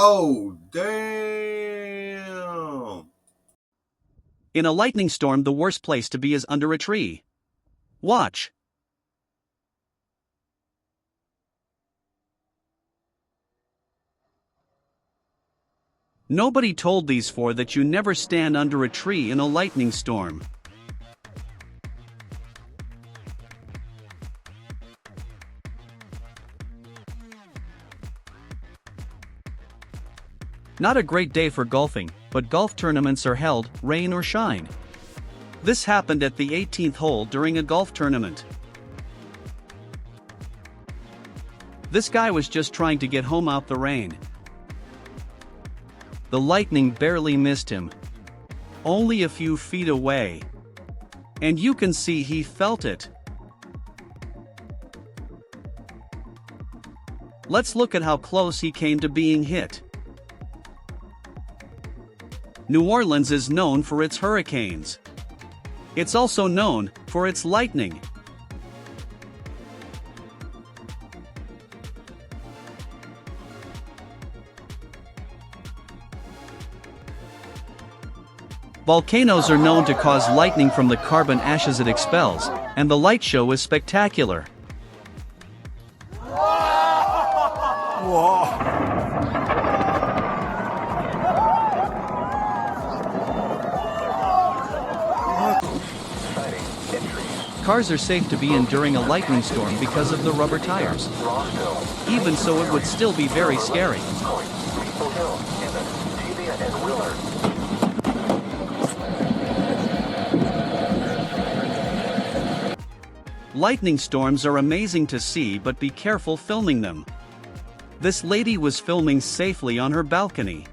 Oh, damn. In a lightning storm, the worst place to be is under a tree. Watch. Nobody told these four that you never stand under a tree in a lightning storm. Not a great day for golfing, but golf tournaments are held, rain or shine. This happened at the 18th hole during a golf tournament. This guy was just trying to get home out the rain. The lightning barely missed him. Only a few feet away. And you can see he felt it. Let's look at how close he came to being hit. New Orleans is known for its hurricanes. It's also known for its lightning. Volcanoes are known to cause lightning from the carbon ashes it expels, and the light show is spectacular. Whoa. Cars are safe to be in during a lightning storm because of the rubber tires. Even so, it would still be very scary. Lightning storms are amazing to see, but be careful filming them. This lady was filming safely on her balcony.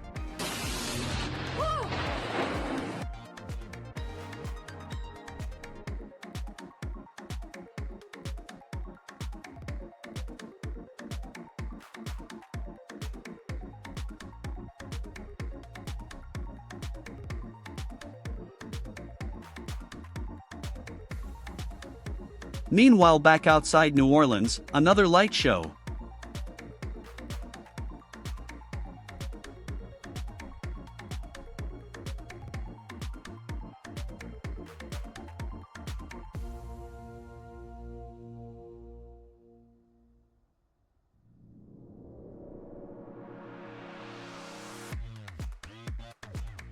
Meanwhile, back outside New Orleans, another light show.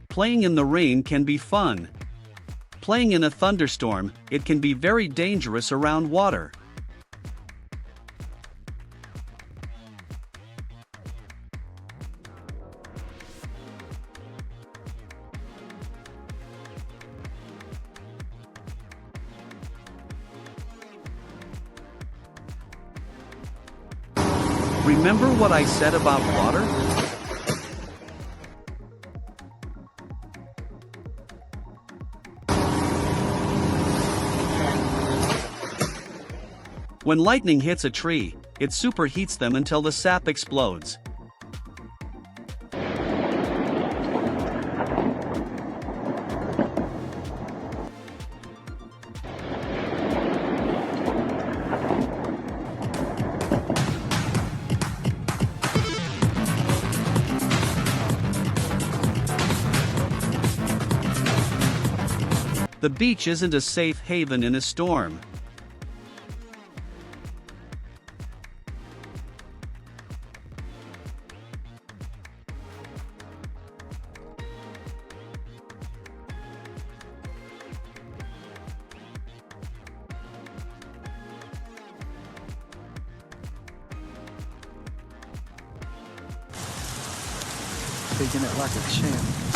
Playing in the rain can be fun. Playing in a thunderstorm, it can be very dangerous around water. Remember what I said about water? When lightning hits a tree, it superheats them until the sap explodes. The beach isn't a safe haven in a storm. Taking it like a champ.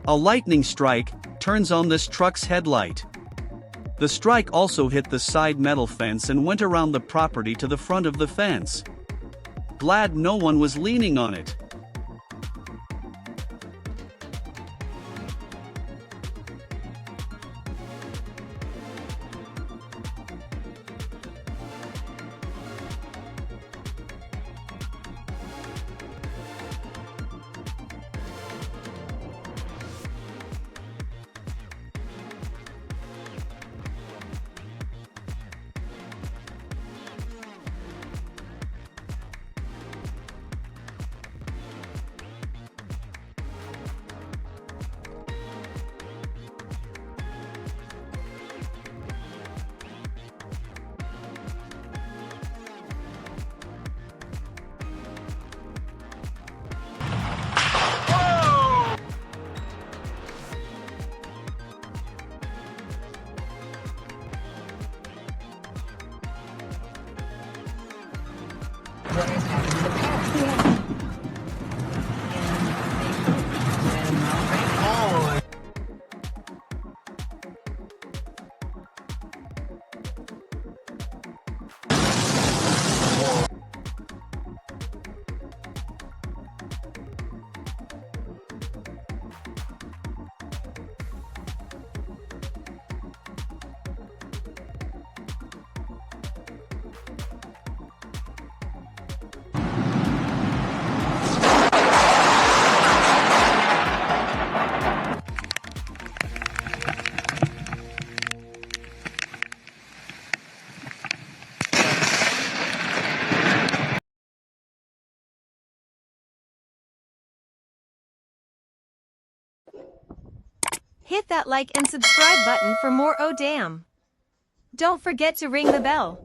A lightning strike turns on this truck's headlight. The strike also hit the side metal fence and went around the property to the front of the fence. Glad no one was leaning on it. Hit that like and subscribe button for more. Oh damn. Don't forget to ring the bell.